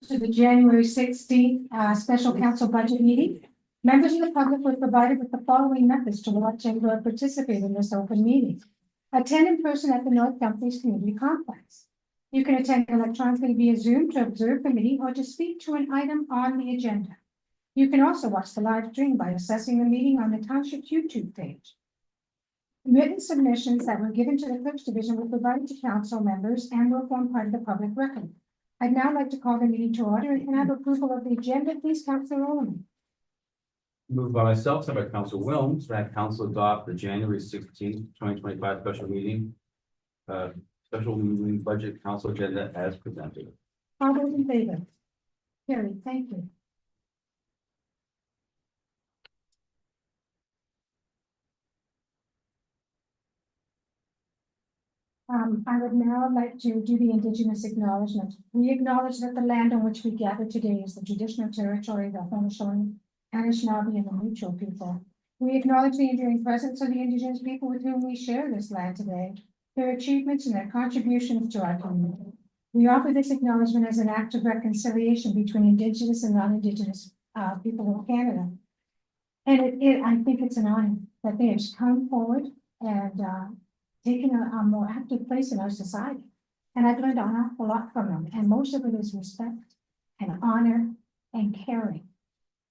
To the January 16th special council budget meeting. Members of the public were provided with the following methods to watch and or participate in this open meeting. Attend in person at the North Dumfries Community Complex. You can attend electronically via Zoom to observe the meeting or to speak to an item on the agenda. You can also watch the live stream by accessing the meeting on the Township YouTube page. Written submissions that were given to the Clerk's Division were provided to council members and will form part of the public record. I'd now like to call the meeting to order and have approval of the agenda, please, Councillor Rowland. Moved by myself, sent by Council Wilms, that council adopt the January 16th, 2025 special meeting budget council agenda as presented. All those in favor? Carried, thank you. I would now like to do the Indigenous acknowledgement. We acknowledge that the land on which we gather today is the traditional territory of the Haudenosaunee, Anishinaabe, and the Mutual people. We acknowledge the enduring presence of the Indigenous people with whom we share this land today, their achievements and their contributions to our community. We offer this acknowledgement as an act of reconciliation between Indigenous and non-Indigenous people of Canada. And I think it's an honor that they have come forward and taken a more active place in our society. And I've learned an awful lot from them. And most of it is respect and honor and caring.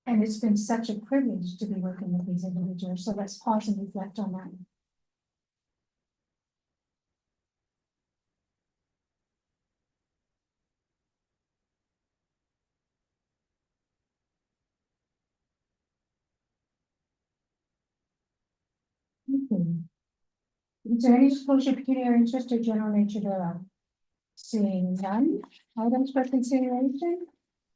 And it's been such a privilege to be working with these individuals. So let's pause and reflect on that. Is there any disclosure of pecuniary interest or general nature thereof? Seeing none, items for consideration.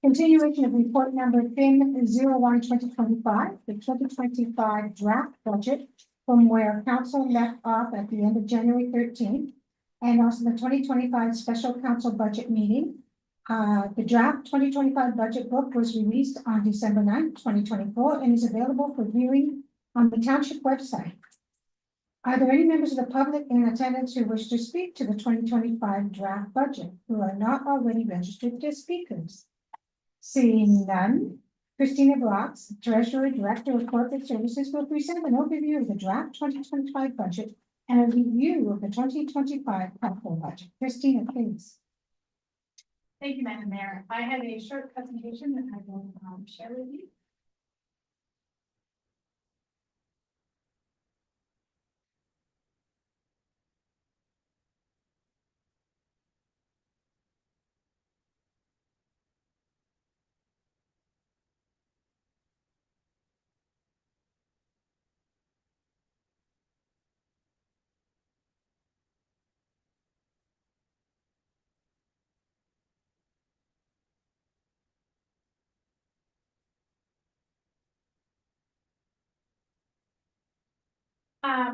Continuation of report number FIN 01-2025, the 2025 draft budget from where council left off at the end of January 13th, and also the 2025 special council budget meeting. The draft 2025 budget book was released on December 9th, 2024, and is available for viewing on the Township website. Are there any members of the public in attendance who wish to speak to the 2025 draft budget who are not already registered as speakers? Seeing none, Christina Blocks, Treasurer, Director of Corporate Services, will present an overview of the draft 2025 budget and a review of the 2025 capital budget. Christina, please. Thank you, Madam Mayor. I have a short presentation that I will share with you.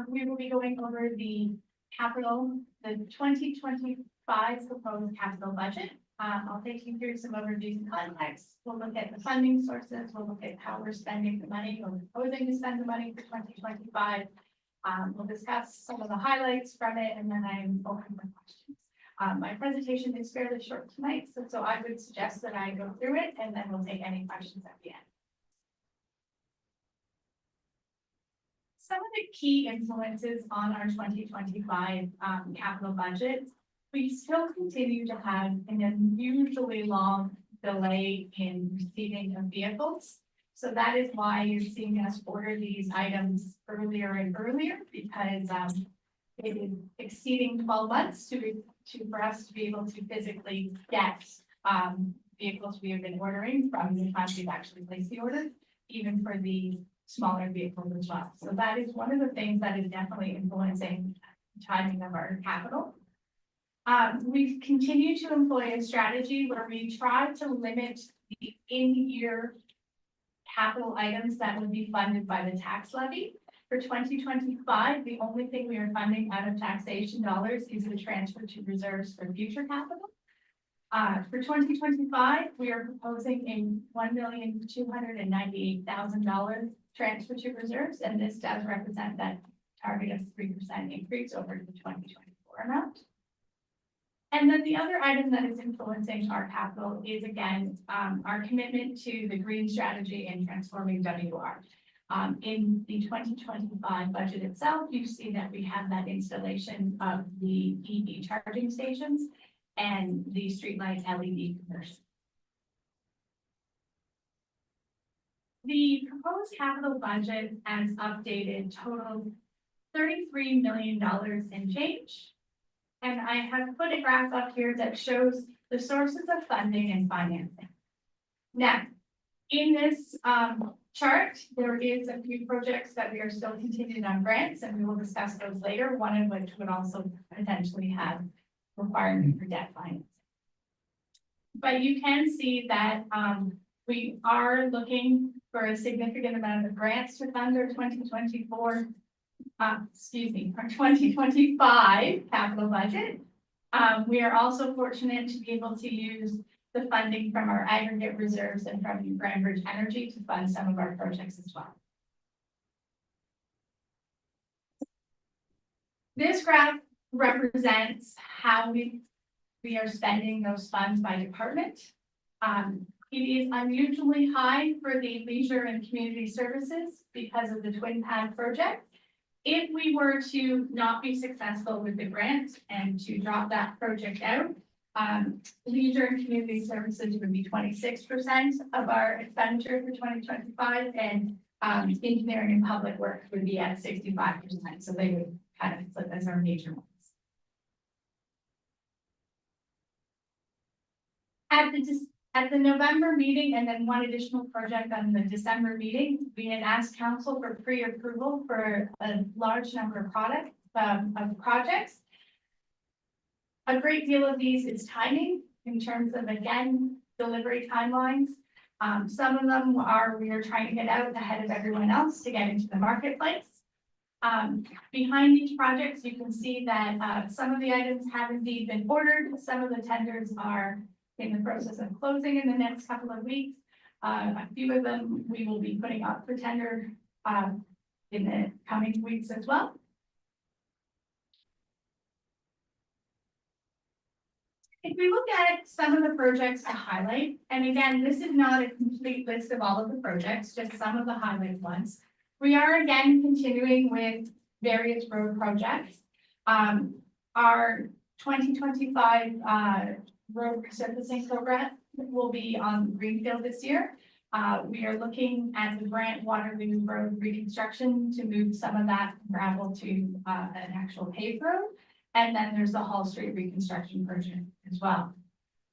We will be going over the 2025 proposed capital budget. I'll take you through some overviews and context. We'll look at the funding sources. We'll look at how we're spending the money. We're proposing to spend the money for 2025. We'll discuss some of the highlights from it, and then I'm open for questions. My presentation is fairly short tonight, so I would suggest that I go through it, and then we'll take any questions at the end. Some of the key influences on our 2025 capital budget, we still continue to have an unusually long delay in receiving of vehicles. So that is why you're seeing us order these items earlier and earlier, because it is exceeding 12 months for us to be able to physically get vehicles we have been ordering from the time we've actually placed the order, even for the smaller vehicles as well. So that is one of the things that is definitely influencing the timing of our capital. We've continued to employ a strategy where we try to limit the in-year capital items that would be funded by the tax levy. For 2025, the only thing we are funding out of taxation dollars is the transfer to reserves for future capital. For 2025, we are proposing a $1,298,000 transfer to reserves, and this does represent that target of 3% increase over the 2024 amount. And then the other item that is influencing our capital is again, our commitment to the green strategy and transforming WR. In the 2025 budget itself, you see that we have that installation of the EV charging stations and the streetlight LED conversion. The proposed capital budget as updated totals $33 million in change. And I have put a graph up here that shows the sources of funding and financing. Now, in this chart, there is a few projects that we are still continuing on grants, and we will discuss those later, one of which would also potentially have requirement for debt financing. But you can see that we are looking for a significant amount of grants to fund our 2024, our 2025 capital budget. We are also fortunate to be able to use the funding from our aggregate reserves and from Grandbridge Energy to fund some of our projects as well. This graph represents how we are spending those funds by department. It is unusually high for the leisure and community services because of the Twin Pad project. If we were to not be successful with the grant and to drop that project out, leisure and community services would be 26% of our expenditure for 2025, and engineering and public works would be at 65%. So they would kind of flip as our major ones. At the November meeting, and then one additional project on the December meeting, we had asked council for pre-approval for a large number of projects. A great deal of these is timing in terms of, again, delivery timelines. Some of them we are trying to get out ahead of everyone else to get into the marketplace. Behind each project, you can see that some of the items have indeed been ordered. Some of the tenders are in the process of closing in the next couple of weeks. A few of them we will be putting up for tender in the coming weeks as well. If we look at some of the projects to highlight, and again, this is not a complete list of all of the projects, just some of the highlighted ones. We are again continuing with various road projects. Our 2025 road resurfacing program will be on Greenfield this year. We are looking at the Grant Waterloo Road reconstruction to move some of that gravel to an actual paved road. And then there's the Hall Street reconstruction project as well.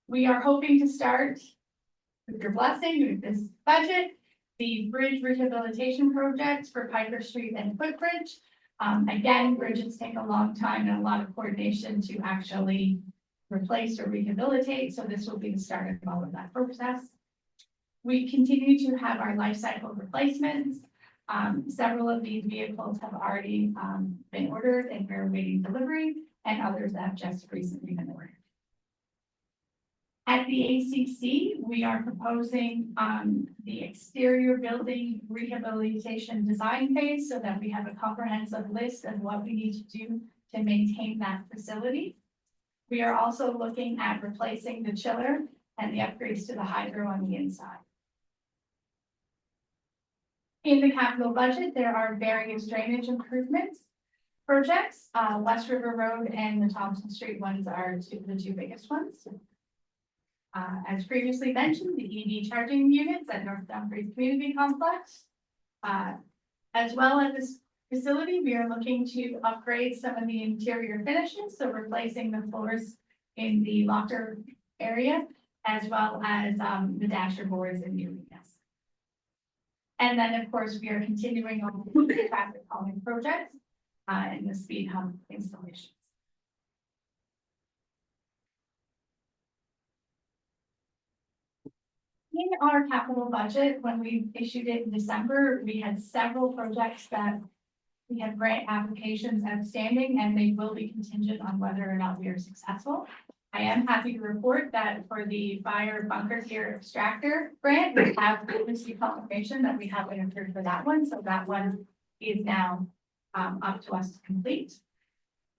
We are hoping to start, with your blessing, with this budget, the bridge rehabilitation projects for Piper Street and Footbridge. Again, bridges take a long time and a lot of coordination to actually replace or rehabilitate. So this will be the start of all of that process. We continue to have our life cycle replacements. Several of these vehicles have already been ordered and we're awaiting delivery, and others have just recently been ordered. At the ACC, we are proposing the exterior building rehabilitation design phase so that we have a comprehensive list of what we need to do to maintain that facility. We are also looking at replacing the chiller and the upgrades to the hydro on the inside. In the capital budget, there are various drainage improvements projects. West River Road and the Thompson Street ones are the two biggest ones. As previously mentioned, the EV charging units at North Dumfries Community Complex. As well as this facility, we are looking to upgrade some of the interior finishes, so replacing the floors in the locker area, as well as the dasher boards in the arenas. And then, of course, we are continuing on the traffic calming projects and the speed hump installations. In our capital budget, when we issued it in December, we had several projects that we have grant applications outstanding, and they will be contingent on whether or not we are successful. I am happy to report that for the fire bunker gear extractor grant, we have received confirmation that we have been approved for that one. So that one is now up to us to complete.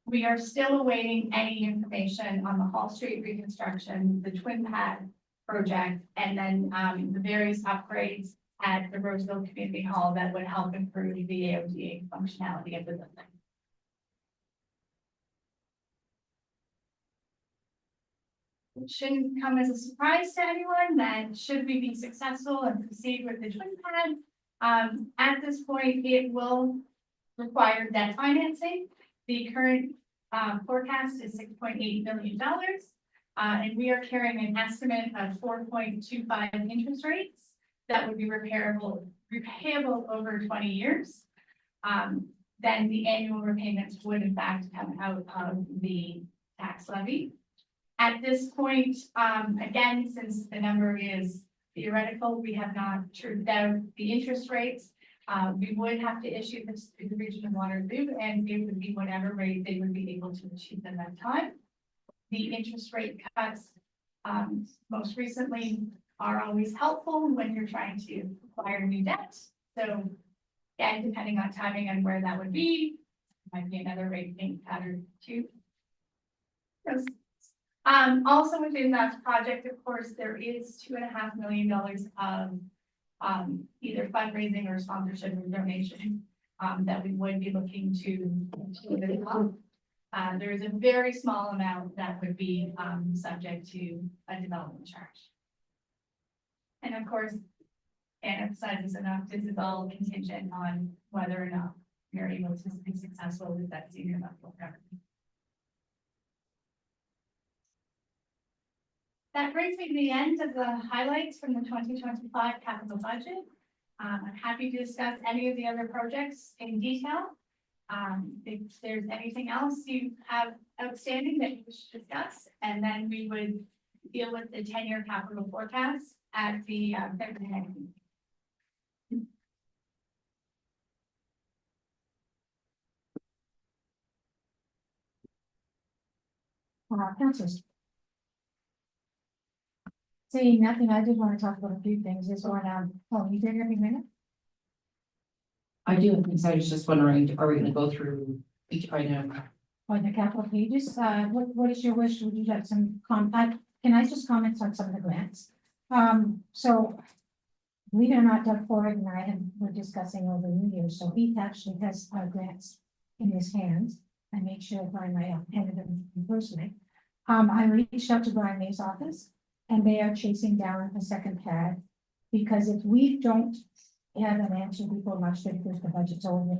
We are still awaiting any information on the Hall Street reconstruction, the Twin Pad project, and then the various upgrades at the Roseville Community Hall that would help improve the AODA functionality of the building. It shouldn't come as a surprise to anyone that should we be successful and proceed with the Twin Pad, at this point, it will require debt financing. The current forecast is $6.8 million. And we are carrying an estimate of 4.25 interest rates that would be repayable over 20 years. Then the annual repayments would in fact come out of the tax levy. At this point, again, since the number is theoretical, we have not trued out the interest rates. We would have to issue this to the Region of Waterloo, and it would be whatever rate they would be able to achieve at that time. The interest rate cuts, most recently, are always helpful when you're trying to acquire new debt. So, again, depending on timing and where that would be, might be another rate being patterned too. Also within that project, of course, there is $2.5 million of either fundraising or sponsorship or donation that we would be looking to as well. There is a very small amount that would be subject to a development charge. And of course, and emphasizes enough, this is all contingent on whether or not we are able to be successful with that senior level government. That brings me to the end of the highlights from the 2025 capital budget. I'm happy to discuss any of the other projects in detail. If there's anything else you have outstanding that you should discuss, and then we would deal with the 10-year capital forecast at the February meeting. Councilors. Seeing nothing, I did want to talk about a few things. This one, oh, you did every minute? I do, because I was just wondering, are we gonna go through each item? On the capital pages, what is your wish? Would you like some can I just comment on some of the grants? So. Believe it or not, Doug Ford and I were discussing over New Year's, so he actually has grants in his hands. I made sure Brian May handed them personally. I reached out to Brian May's office, and they are chasing down a second pad. Because if we don't have an answer before March 31st, the budget's over.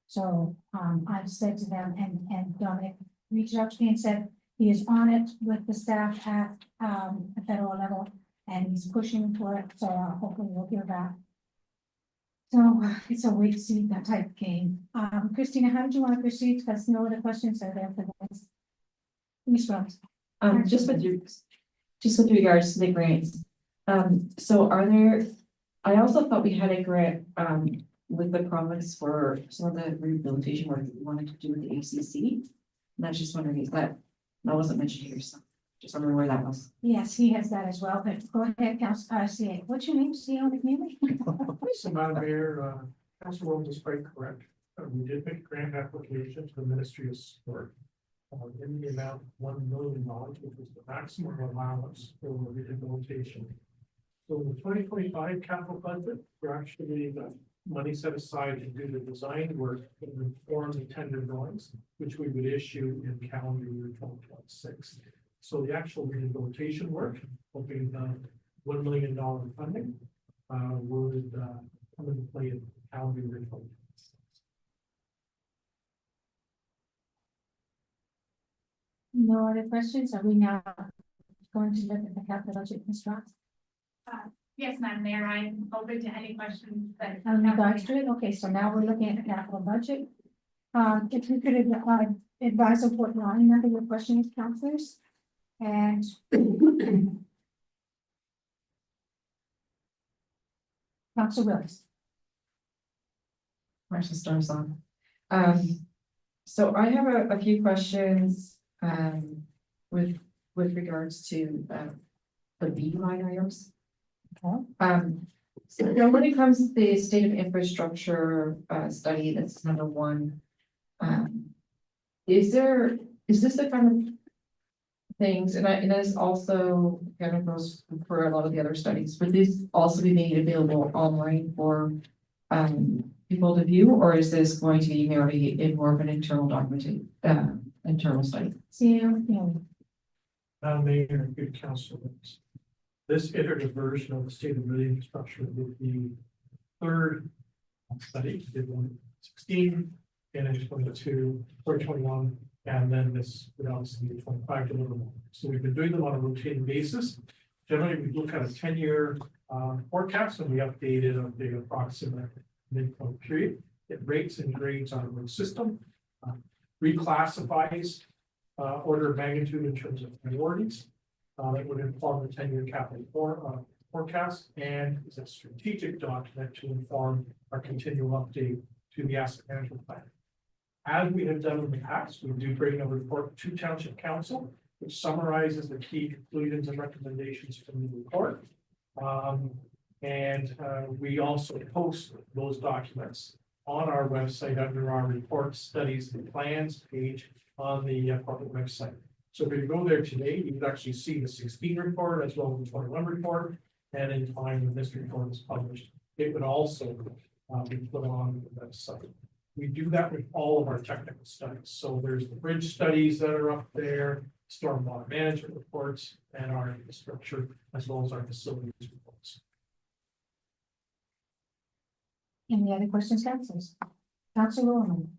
So, I've said to them, and Dominic reached out to me and said he is on it with the staff at, the federal level, and he's pushing for it, so hopefully we'll hear back. So, it's a wait to see that type of game. Christina, how did you want to proceed? Because no other questions are there for this. Ms. Rose. Just with regards to the grants. So are there, I also thought we had a grant, with the province for some of the rehabilitation work that we wanted to do with the ACC. And I was just wondering, is that wasn't mentioned here, so just wondering where that was. Yes, he has that as well, but go ahead, Council, CA. What's your name, CA on the community? So, Madam Mayor, Council Williams is quite correct. We did make a grant application to the Ministry of Sport in the amount of $1 million, which is the maximum allowance for rehabilitation. So in the 2025 capital budget, we're actually money set aside to do the design work and inform the tender drawings, which we would issue in calendar year 2026. So the actual rehabilitation work, hoping $1 million funding, would come into play in calendar year 2026. No other questions? Are we now going to look at the capital budget construct? Yes, Madam Mayor, I'm open to any questions that. In regards to it, okay, so now we're looking at the capital budget. If we could advise of what line number your questions, councilors, and Council Willis. Marcia Storms on. So I have a few questions, with regards to, the B line items. Okay. So when it comes to the state of infrastructure, study, that's number one. is this the kind of things, and this also kind of goes for a lot of the other studies, would these also be made available online for people to view, or is this going to be merely in more of an internal documentation, internal study? See, you Mayor and good councilors. This iterative version of the state of the infrastructure would be third study, did 116, and then 22, or 21, and then this would obviously be 25 deliverable. So we've been doing them on a rotating basis. Generally, we look at a 10-year forecast, and we updated on the approximate midpoint period. It rates and grades our road system, reclassifies order of magnitude in terms of priorities. That would inform the 10-year capital forecast, and is a strategic document to inform our continual update to the asset management plan. As we have done in the past, we do bring a report to Township Council, which summarizes the key conclusions and recommendations from the report. We also post those documents on our website under our reports, studies, and plans page on the corporate website. So if you go there today, you can actually see the 16 report as well as the 21 report. And in time when this report is published, it would also be put on the website. We do that with all of our technical studies. So there's the bridge studies that are up there, stormwater management reports, and our infrastructure, as well as our facilities reports. Any other questions, councilors? Councilor Norman.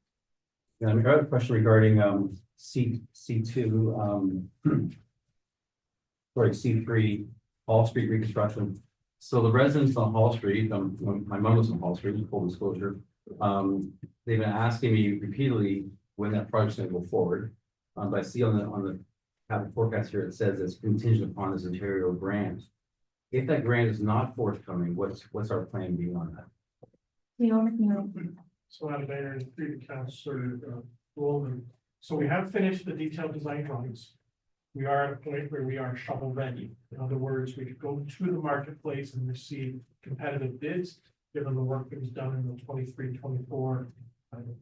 Yeah, I have a question regarding C2, sorry, C3, Hall Street reconstruction. So the residents on Hall Street, my mom was on Hall Street, full disclosure. They've been asking me repeatedly when that project's going to go forward. But I see on the capital forecast here, it says it's contingent upon this Ontario grant. If that grant is not forthcoming, what's our plan B on that? Leo McNeil. So out of there is through the councilor, Roland. So we have finished the detailed design drawings. We are at a point where we are shovel ready. In other words, we could go to the marketplace and receive competitive bids, given the work that was done in the 23-24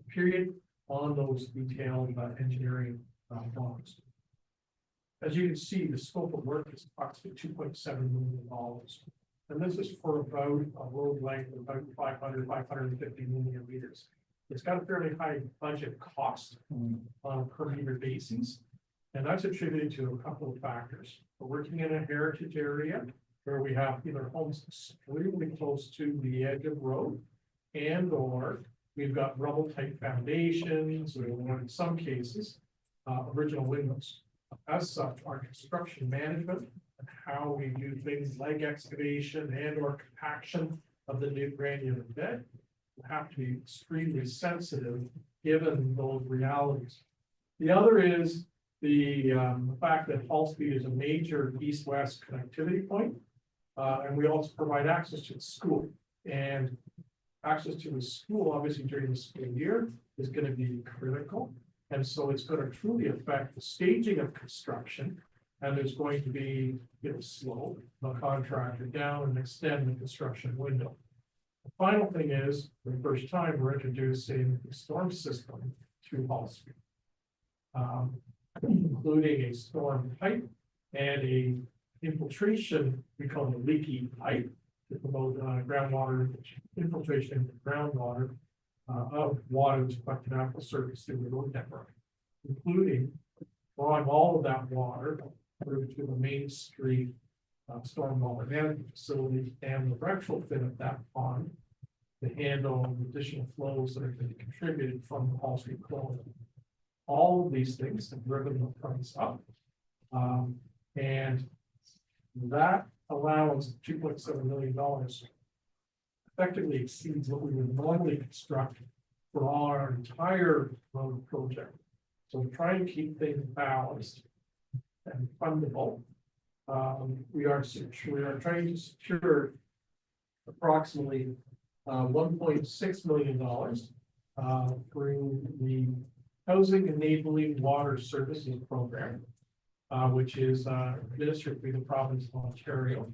period on those detailed engineering drawings. As you can see, the scope of work is approximately $2.7 million. And this is for about a road length of about 550 million meters. It's got a fairly high budget cost on a per meter basis. And that's attributed to a couple of factors. We're working in a heritage area where we have either homes extremely close to the edge of road, and or we've got rubble type foundations, or in some cases, original windows. As such, our construction management and how we do things like excavation and or compaction of the new granular bed have to be extremely sensitive given those realities. The other is the fact that Hall Street is a major east-west connectivity point, and we also provide access to the school. And access to the school, obviously during the school year, is going to be critical. And so it's going to truly affect the staging of construction. And there's going to be, slow the contractor down and extend the construction window. The final thing is, for the first time, we're introducing a storm system to Hall Street, including a storm pipe and a infiltration, we call it a leaky pipe, to promote groundwater infiltration into groundwater of water that's collected off the surface through the road network, including drawing all of that water through to the Main Street stormwater management facility and the retrofit of that pond to handle additional flows that are going to be contributed from the Hall Street corridor. All of these things have driven the price up. And that allowance of $2.7 million effectively exceeds what we would normally construct for our entire road project. So we're trying to keep things balanced and fundable. We are trying to secure approximately $1.6 million through the Housing Enabling Water Services Program, which is administered through the province of Ontario.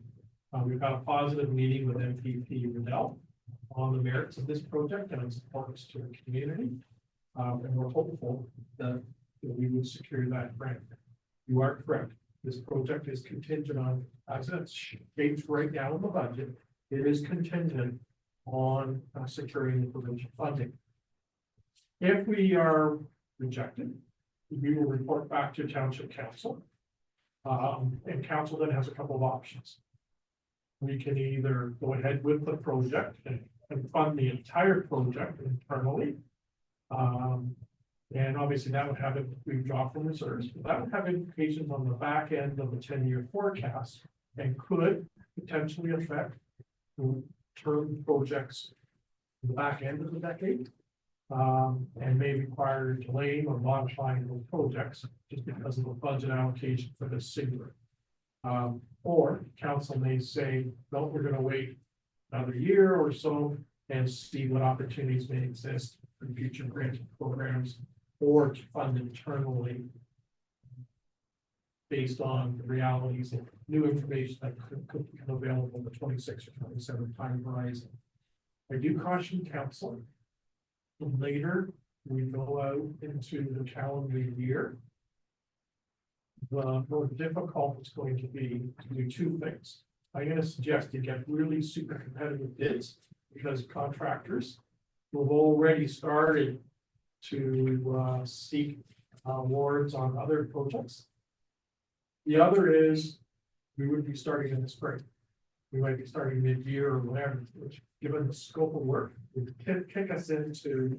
We've had a positive meeting with MPP Riddell on the merits of this project and its importance to the community. And we're hopeful that that we would secure that grant. You are correct. This project is contingent on, as it's shaped right now in the budget, it is contingent on securing the provincial funding. If we are rejected, we will report back to Township Council. And council then has a couple of options. We can either go ahead with the project and fund the entire project internally. And obviously that would have it, we draw from reserves, but that would have implications on the back end of the 10-year forecast and could potentially affect term projects in the back end of the decade. And may require delaying or modifying those projects just because of the budget allocation for this singular. Or council may say, no, we're gonna wait another year or so and see what opportunities may exist for future grant programs or to fund internally based on the realities of new information that could become available in the 26 or 27 time horizon. I do caution council. The later we go out into the calendar year, the more difficult it's going to be to do two things. I'm going to suggest you get really super competitive bids because contractors will have already started to seek awards on other projects. The other is we would be starting in the spring. We might be starting mid-year or whatever, which given the scope of work, would kick us into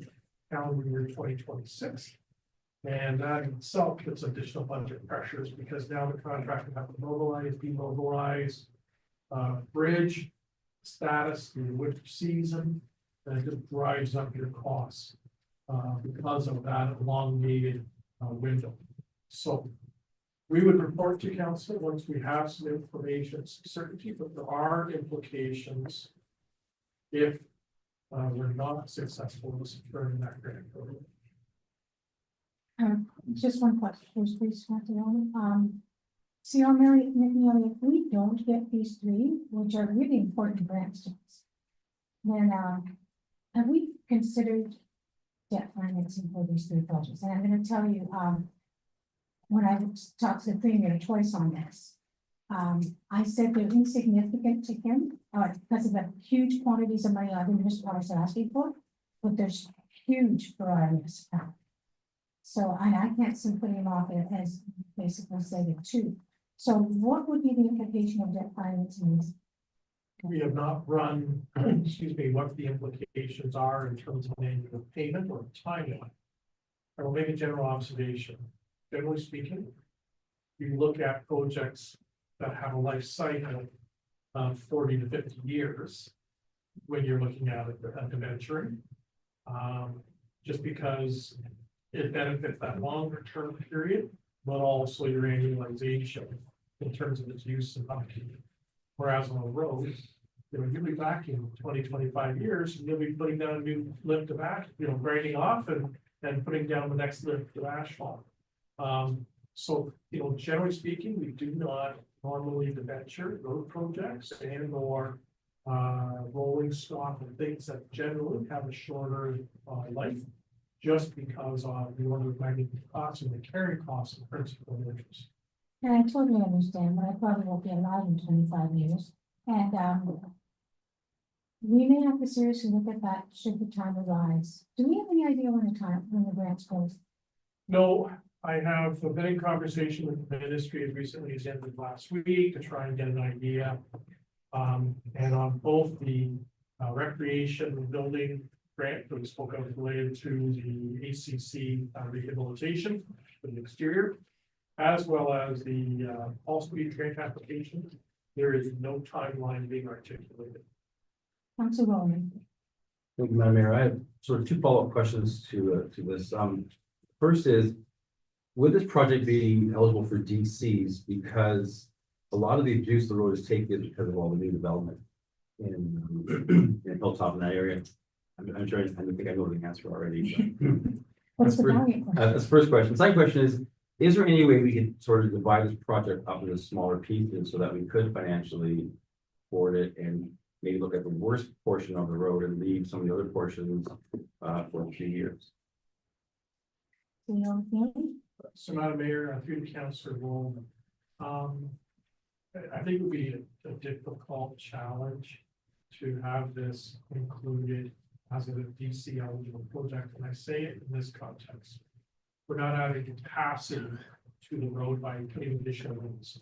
calendar year 2026. And that in itself puts additional budget pressures because now the contractor have to mobilize, demobilize, bridge status through the winter season, and it just drives up your costs because of that elongated window. So we would report to council once we have some information, some certainty, but there are implications if we're not successful in securing that grant program. Just one question, please, see, Mary, if we don't get these three, which are really important grants to us, then have we considered debt financing for these three projects? And I'm going to tell you, when I talked to the premier twice on this, I said they're insignificant to him because of the huge quantities of money other municipalities are asking for, but there's huge variety of stuff. So, and I can't simply put him off as basically say the two. So what would be the implication of debt financing? We have not run, excuse me, what the implications are in terms of annual payment or timeline. I will make a general observation. Generally speaking, you look at projects that have a life cycle of 40 to 50 years when you're looking at a debenture. Just because it benefits that longer term period, but also your annualization in terms of its use and upkeep. Whereas on a road, you'll be back in 20, 25 years, and you'll be putting down a new lift of ash, grinding off and putting down the next lift of asphalt. So, generally speaking, we do not normally debenture road projects and or rolling stock and things that generally have a shorter life, just because of the order of magnitude costs and the carrying costs of principal and interest. And I totally understand, but I probably won't be alive in 25 years. And we may have to seriously look at that should the time arise. Do we have any idea when the grants close? No, I have been in conversation with the ministry as recently as the end of last week to try and get an idea. And on both the recreation building grant that we spoke of related to the ACC rehabilitation for the exterior, as well as the all-speed grant application, there is no timeline being articulated. Council Roman. Thank you, Madam Mayor. I have sort of two follow-up questions to this. First is, would this project be eligible for DCs because a lot of the abuse the road is taking is because of all the new development in Hilltop in that area? I'm sure I think I know the answer already. What's the value? That's the first question. Second question is there any way we could sort of divide this project up into smaller pieces so that we could financially afford it and maybe look at the worst portion of the road and leave some of the other portions for a few years? So, Madam Mayor, through the councillor role, I think it would be a difficult challenge to have this included as a DC eligible project, and I say it in this context. We're not adding capacity to the road by putting additional roads.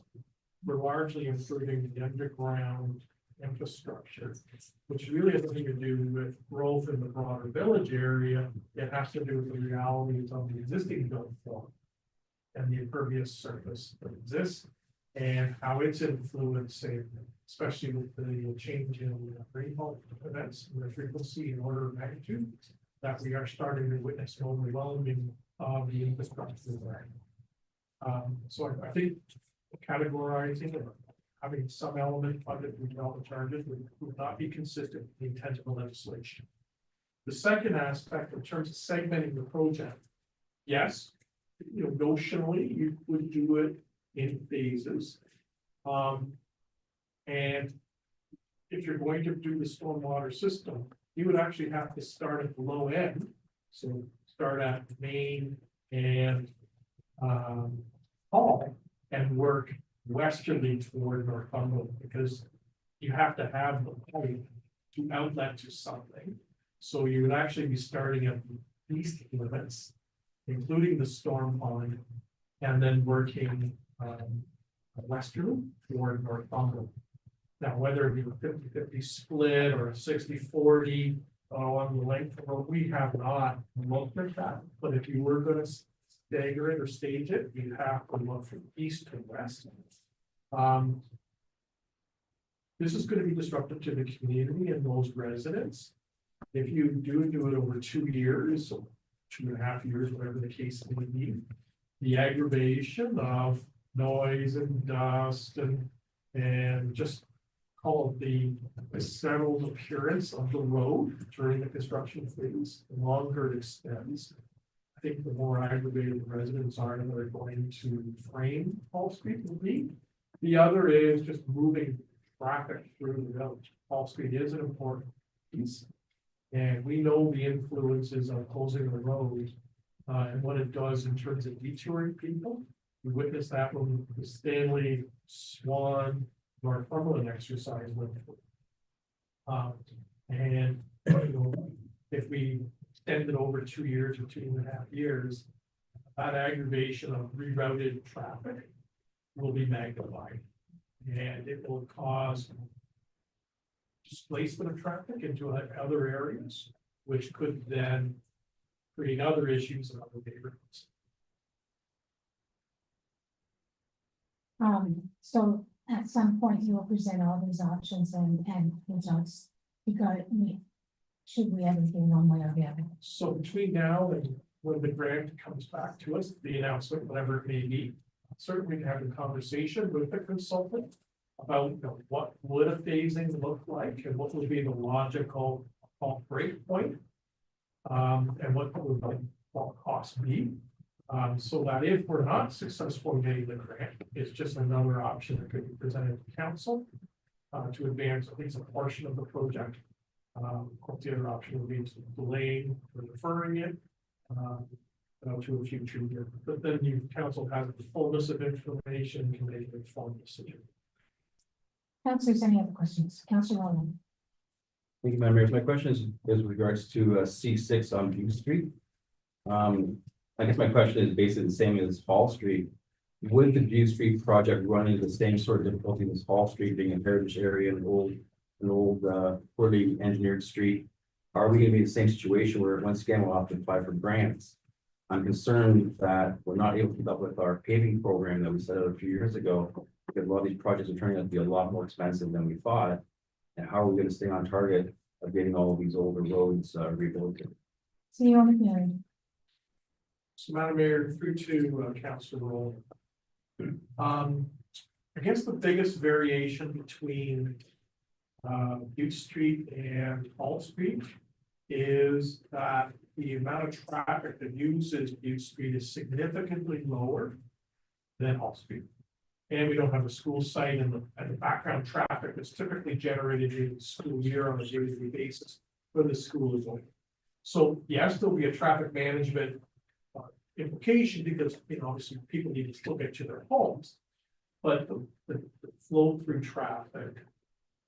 We're largely improving the underground infrastructure, which really has nothing to do with growth in the broader village area. It has to do with the realities of the existing built form and the impervious surface that exists and how it's influencing, especially with the change in rainfall events and the frequency and order of magnitude, that we are starting to witness an overwhelming of the infrastructure there. So I think categorizing or having some element funded from development charges would not be consistent with the intent of the legislation. The second aspect, in terms of segmenting the project, yes, notionally you would do it in phases. And if you're going to do the stormwater system, you would actually have to start at the low end. So start at Main and Hall and work westerly toward Northumberland, because you have to have the pipe to outlet to something. So you would actually be starting at the east limits, including the storm pond, and then working westerly toward Northumberland. Now, whether it be a 50-50 split or a 60-40 on the length of road, we have not looked at that. But if you were going to stagger it or stage it, you have to look from east to west. This is going to be disruptive to the community and those residents. If you do it over 2 years, or 2.5 years, whatever the case may be, the aggravation of noise and dust and just call it the settled appearance of the road during the construction phase, the longer it extends. I think the more aggravated the residents are that are going to frame Hall Street will be. The other is just moving traffic through the village. Hall Street is an important piece. And we know the influences of closing the road and what it does in terms of detouring people. We witnessed that when the Stanley, Swan, Northumberland exercise went through. And if we extend it over 2 years or 2.5 years, that aggravation of rerouted traffic will be magnified. And it will cause displacement of traffic into other areas, which could then create other issues in other neighborhoods. So at some point you will present all these options and results. Should we ever do one way or the other? So between now and when the grant comes back to us, the announcement, whatever it may be, certainly we can have a conversation with the consultant about what would a phasing look like and what would be the logical break point. And what would the cost be. So that if we're not successful in getting the grant, it's just another option that could be presented to council to advance at least a portion of the project. The other option would be delaying or deferring it to a future year. But then the council has the fullness of information, can make an informed decision. Councilors, any other questions? Councilor Rowland. Thank you, Madam Mayor. My question is with regards to C6 on View Street. I guess my question is basically the same as Hall Street. Would the View Street project run into the same sort of difficulty as Hall Street, being a heritage area and an old poorly engineered street? Are we going to be in the same situation where once again we'll have to apply for grants? I'm concerned that we're not able to keep up with our paving program that we set out a few years ago, because a lot of these projects are turning out to be a lot more expensive than we thought. And how are we going to stay on target of getting all of these older roads rehabilitated? CEO McNary. So, Madam Mayor, through to Councilor Rowland. I guess the biggest variation between Butte Street and Hall Street is that the amount of traffic that uses Butte Street is significantly lower than Hall Street. And we don't have a school site, and the background traffic that's typically generated in the school year on a daily basis when the school is open. So yes, there'll be a traffic management implication because, obviously people need to still get to their homes. But the flow through traffic,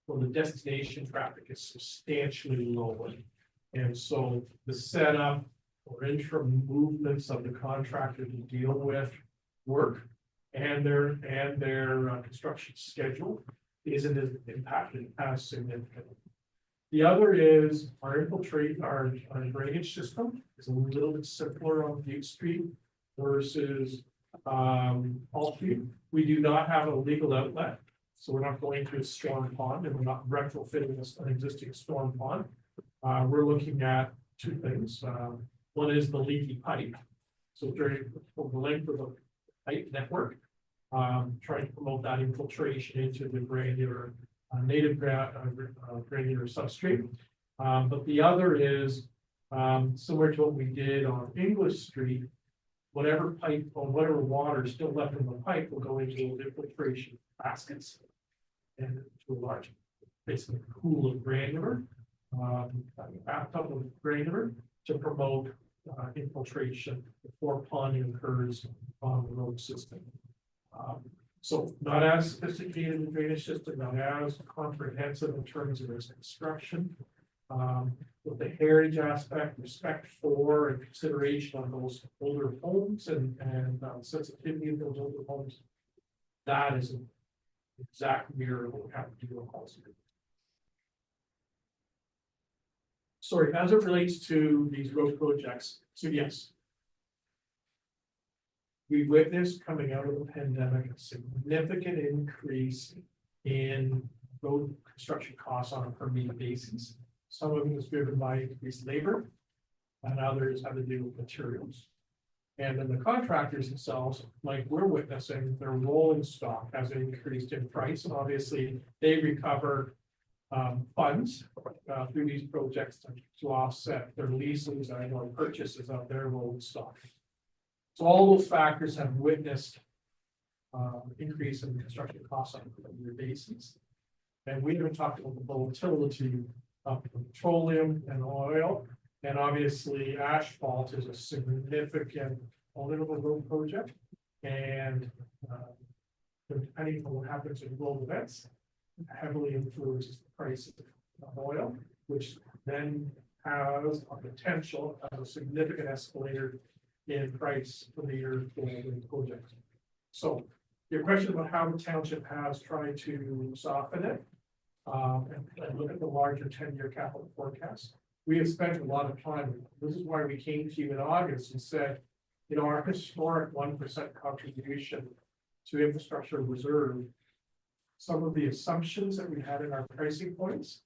or the destination traffic is substantially lower. And so the setup or interim movements of the contractor to deal with work and their construction schedule isn't as impacted as significantly. The other is our drainage system is a little bit simpler on Butte Street versus Hall Street. We do not have a legal outlet, so we're not going to a storm pond, and we're not retrofitting an existing storm pond. We're looking at two things. One is the leaky pipe. So during the length of the pipe network, trying to promote that infiltration into the granular native granular substrate. But the other is similar to what we did on English Street. Whatever pipe or whatever water is still left in the pipe will go into those infiltration baskets and to a large, basically pool of granular, bathtub of granular to promote infiltration before ponding occurs on the road system. So not as sophisticated a drainage system, not as comprehensive in terms of its construction. With the heritage aspect, respect for and consideration of those older homes and sensitivity of those older homes. That is an exact mirror of what we have to do in policy. Sorry, as it relates to these road projects, so yes. We witnessed coming out of the pandemic a significant increase in road construction costs on a per meter basis. Some of it was driven by increased labor, and others have to do with materials. And then the contractors themselves, like we're witnessing, their rolling stock has increased in price, and obviously they recover funds through these projects to offset their leases and/or purchases of their rolling stock. So all those factors have witnessed increase in construction costs on a year basis. And we haven't talked about the volatility of petroleum and oil. And obviously asphalt is a significant component of a road project. And depending on what happens in global events, heavily influences the price of oil, which then has a potential of a significant escalator in price for the year for the project. So your question about how the township has tried to soften it and look at the larger 10-year capital forecast. We have spent a lot of time. This is why we came to you in August and said, our historic 1% contribution to infrastructure reserve, some of the assumptions that we had in our pricing points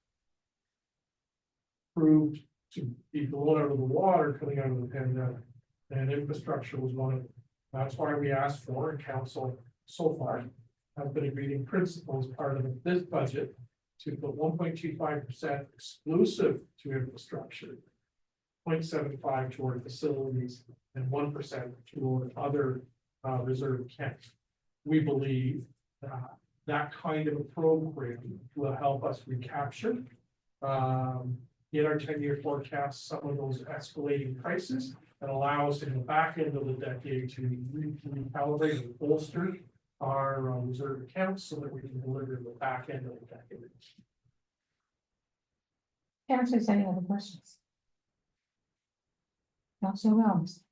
proved to be blown out of the water coming out of the pandemic. And infrastructure was one of them. That's why we asked for, and council so far has been agreed in principle as part of this budget to put 1.25% exclusive to infrastructure, 0.75 toward facilities, and 1% toward other reserve accounts. We believe that kind of a program will help us recapture in our 10-year forecast some of those escalating prices and allow us in the back end of the decade to recalibrate and bolster our reserve accounts so that we can deliver the back end of the decade. Councilors, any other questions? Councilor Williams.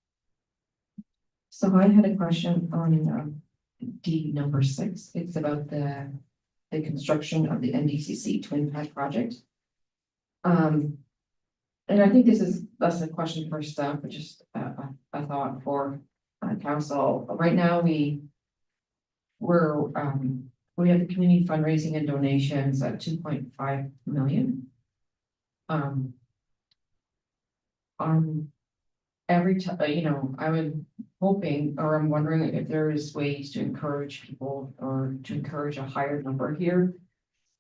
So I had a question on D number 6. It's about the construction of the NDCC Twin Path project. And I think that's a question for staff, but just a thought for council. Right now we have the community fundraising and donations at 2.5 million. On every time, I would hoping, or I'm wondering if there is ways to encourage people or to encourage a higher number here.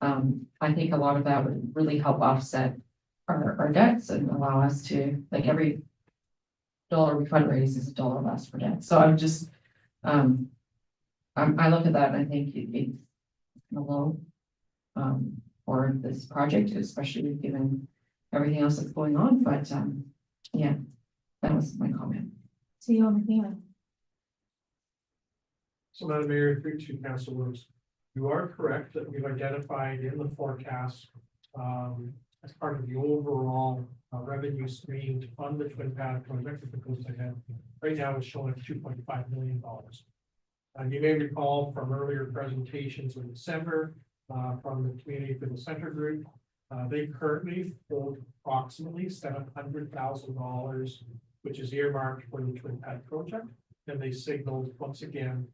I think a lot of that would really help offset our debts and allow us to, like, every dollar we fundraise is a dollar less for debt. So I'm just, I look at that and I think it's low for this project, especially given everything else that's going on. But yeah, that was my comment. CEO McNeil. So Madam Mayor, through to Council Rose, you are correct that we've identified in the forecast, as part of the overall revenue stream to fund the Twin Path project if it goes ahead. Right now, it's showing $2.5 million. You may recall from earlier presentations in December, from the Community for the Center group, they currently hold approximately $700,000, which is earmarked for the Twin Path project. And they signaled once again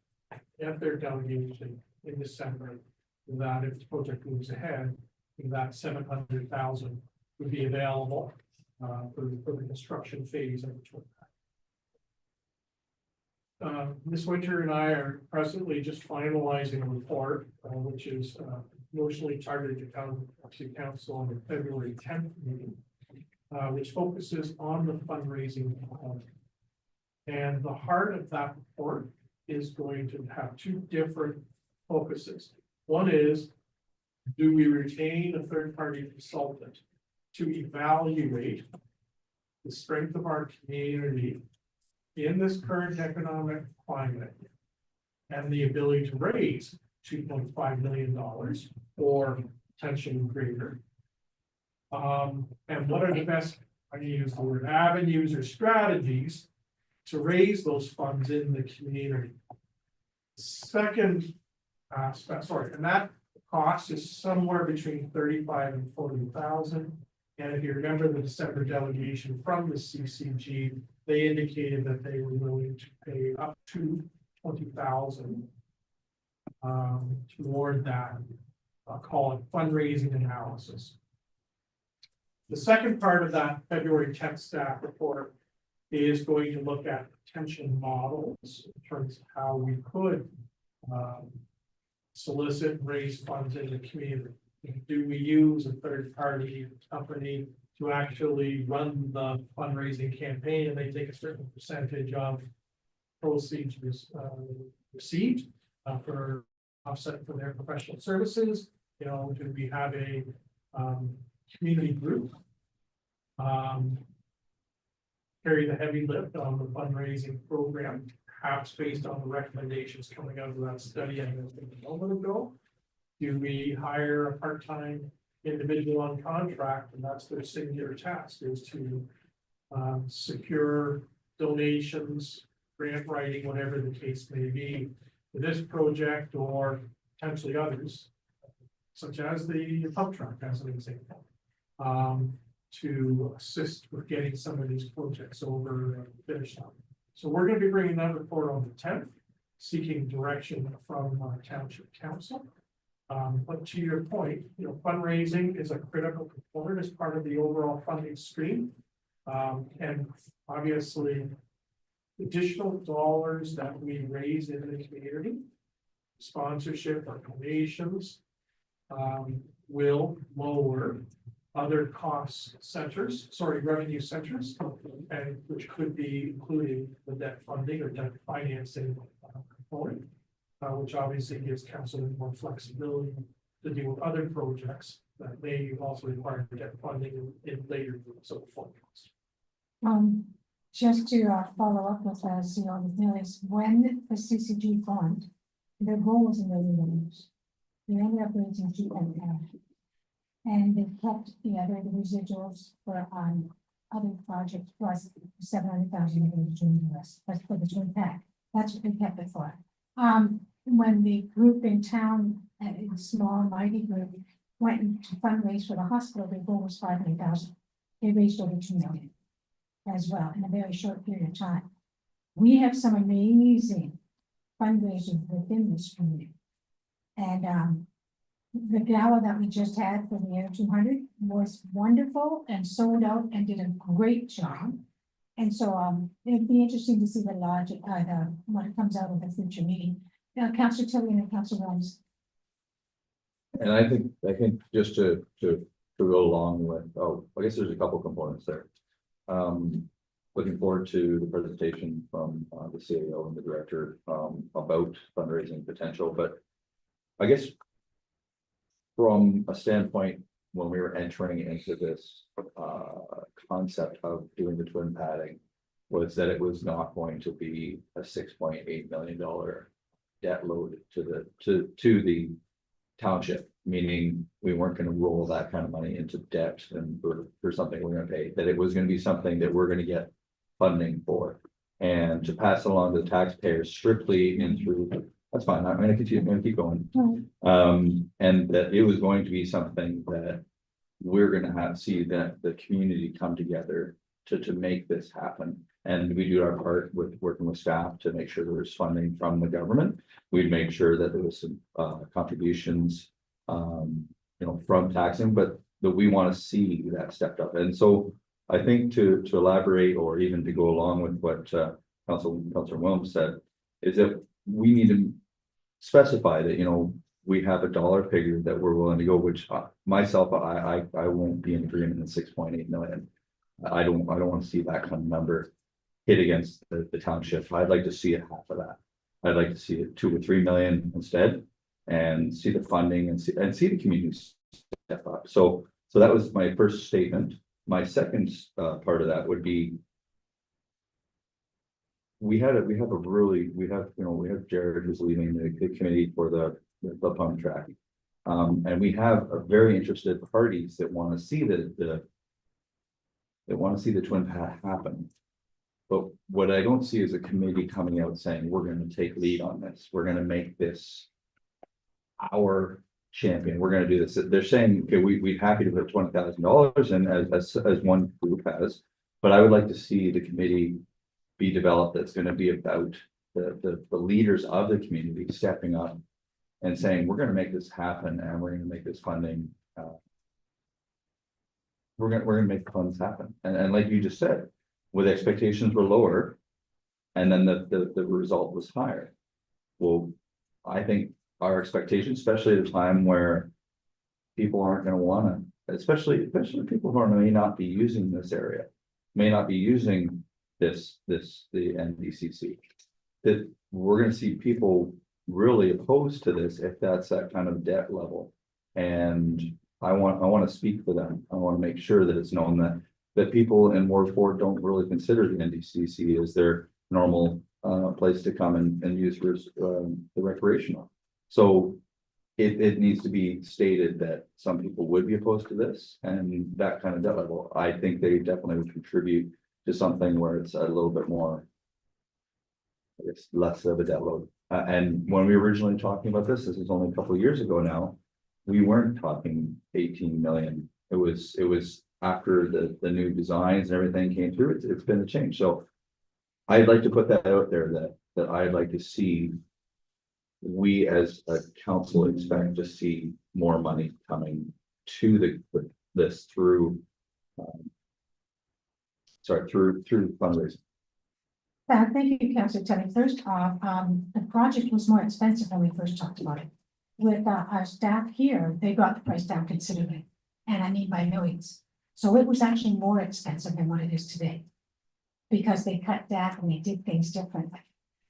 at their delegation in December that if the project moves ahead, that 700,000 would be available for the construction phase of the Twin Path. Ms. Winter and I are presently just finalizing a report, which is mostly targeted to council on the February 10th meeting, which focuses on the fundraising component. And the heart of that report is going to have two different focuses. One is, do we retain a third-party consultant to evaluate the strength of our community in this current economic climate and the ability to raise $2.5 million or potentially greater? And what are the best, I use the word avenues or strategies to raise those funds in the community? Second aspect, and that cost is somewhere between 35 and 40,000. And if you remember the December delegation from the CCG, they indicated that they were willing to pay up to 20,000 toward that, call it fundraising analysis. The second part of that February 10th staff report is going to look at potential models in terms of how we could solicit and raise funds in the community. Do we use a third-party company to actually run the fundraising campaign, and they take a certain percentage of proceeds received for offset for their professional services? You know, do we have a community group carry the heavy lift on the fundraising program, perhaps based on the recommendations coming out of that study I mentioned a moment ago? Do we hire a part-time individual on contract, and that's their singular task, is to secure donations, grant writing, whatever the case may be, for this project or potentially others, such as the pump truck, as an example, to assist with getting some of these projects over finished up. So we're going to be bringing that report on the 10th, seeking direction from Township Council. But to your point, you know, fundraising is a critical component as part of the overall funding stream. And obviously, additional dollars that we raise in the community, sponsorship or donations, will lower other cost centers, revenue centers, and which could be including the debt funding or debt financing component, which obviously gives council more flexibility to deal with other projects that may also require debt funding in later years of the forecast. Just to follow up with CEO McNeil, when the CCG formed, their goal was $1 million. They ended up raising $2.5. And they kept the other residuals for other projects plus 700,000 between the rest. That's for the Twin Path. That's what they kept it for. When the group in town, a small mighty group, went to fundraise for the hospital, their goal was 500,000. They raised over 2 million as well in a very short period of time. We have some amazing fundraisers within this community, and the gala that we just had for the Air 200 was wonderful and sold out and did a great job. And so it'd be interesting to see the logic, what comes out of the future meeting. Councillor Tilley and Councillor Rose. And I think just to go along with, I guess there's a couple components there. Looking forward to the presentation from the CAO and the director about fundraising potential, but I guess from a standpoint, when we were entering into this concept of doing the twin padding, was that it was not going to be a $6.8 million debt load to the township, meaning we weren't gonna roll that kind of money into debt and for something we're gonna pay, that it was gonna be something that we're gonna get funding for. And to pass along to the taxpayers strictly in through, that's fine, I'm gonna continue, I'm gonna keep going. And that it was going to be something that we're gonna see that the community come together to make this happen. And we do our part with working with staff to make sure there was funding from the government. We'd make sure that there was some contributions, from taxing, but that we want to see that stepped up. And so I think to elaborate or even to go along with what Councilor Williams said, is that we need to specify that, we have a dollar figure that we're willing to go, which myself, I won't be in agreement in 6.8 million. I don't want to see that kind of number hit against the township. I'd like to see it half of that. I'd like to see it 2 or 3 million instead, and see the funding and see the community step up. So that was my first statement. My second part of that would be, we have Jared who's leading the committee for the pump track. And we have a very interested parties that want to see the twin path happen. But what I don't see is a committee coming out saying, we're going to take lead on this. We're going to make this our champion. We're going to do this. They're saying, okay, we're happy to put $20,000 in as one group has, but I would like to see the committee be developed that's going to be about the leaders of the community stepping up and saying, we're going to make this happen and we're going to make this funding. We're going to make the funds happen. And like you just said, with expectations were lower, and then the result was higher. Well, I think our expectations, especially at a time where people aren't going to want to, especially people who may not be using this area, may not be using the NDCC, that we're going to see people really opposed to this if that's that kind of debt level. And I want to speak for them. I want to make sure that it's known that people in Ward 4 don't really consider the NDCC as their normal place to come and use for the recreational. So it needs to be stated that some people would be opposed to this, and that kind of debt level, I think they definitely would contribute to something where it's a little bit more, it's less of a debt load. And when we were originally talking about this is only a couple of years ago now, we weren't talking 18 million. It was after the new designs and everything came through, it's been a change. So I'd like to put that out there that I'd like to see, we as a council expect to see more money coming to this through fundraising. Thank you, Councillor Teddy. First off, the project was more expensive when we first talked about it. With our staff here, they got the price down considerably, and I mean by millions. So it was actually more expensive than what it is today, because they cut back and they did things differently.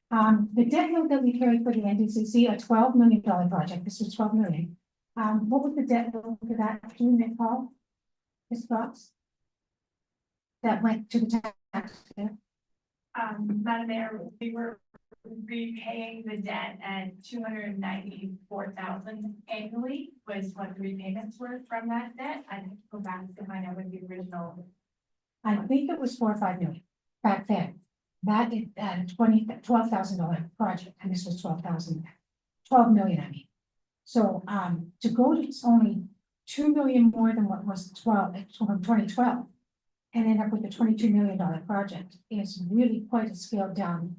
The debt load that we carried for the NDCC, a $12 million project, this was 12 million. What was the debt load for that, do you recall? His thoughts? That went to the taxpayer? Madam Mayor, we were repaying the debt at 294,000 annually was what the repayments were from that debt. I have to go back to find out what the original. I think it was 4 or 5 million back then. That is $12,000 project, and this was 12 million, I mean. So to go to only 2 million more than what was 2012, and end up with a $22 million project is really quite a scaled down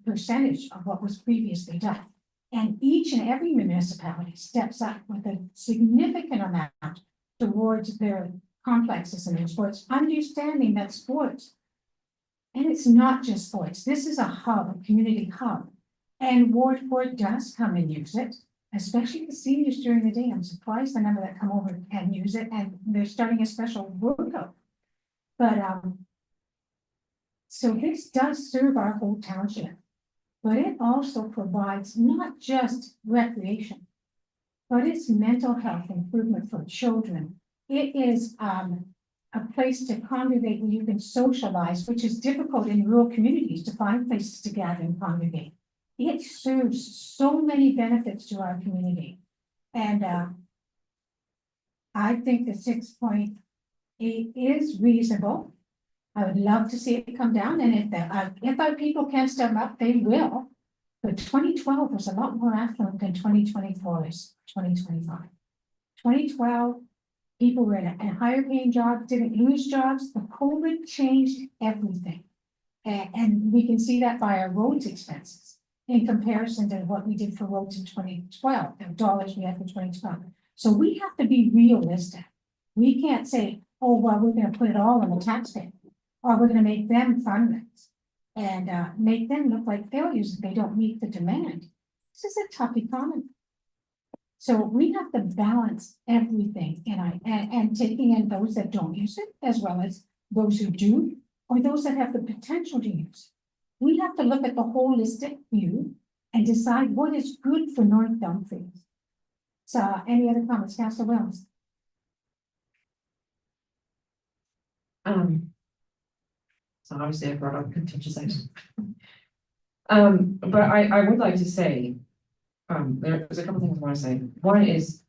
percentage of what was previously done. And each and every municipality steps up with a significant amount towards their complexes and their sports, understanding that sports, and it's not just sports, this is a hub, a community hub. And Ward 4 does come and use it, especially the seniors during the day. I'm surprised the number that come over and use it, and they're starting a special workout. But so this does serve our whole township, but it also provides not just recreation, but it's mental health improvement for children. It is a place to congregate where you can socialize, which is difficult in rural communities to find places to gather and congregate. It serves so many benefits to our community. And I think the 6.8 is reasonable. I would love to see it come down, and if our people can step up, they will. But 2012 was a lot more affluent than 2024 is 2025. 2012, people were in a higher paying job, didn't lose jobs. The COVID changed everything. And we can see that by our roads expenses in comparison to what we did for roads in 2012, the dollars we had for 2012. So we have to be realistic. We can't say, oh, well, we're gonna put it all on the taxpayer, or we're gonna make them fund it and make them look like failures if they don't meet the demand. This is a tough economy. So we have to balance everything and taking in those that don't use it, as well as those who do, or those that have the potential to use. We have to look at the holistic view and decide what is good for North Dumfries. So any other comments, Councilor Williams? So obviously I brought up contentious items. But I would like to say, there's a couple things I want to say. One is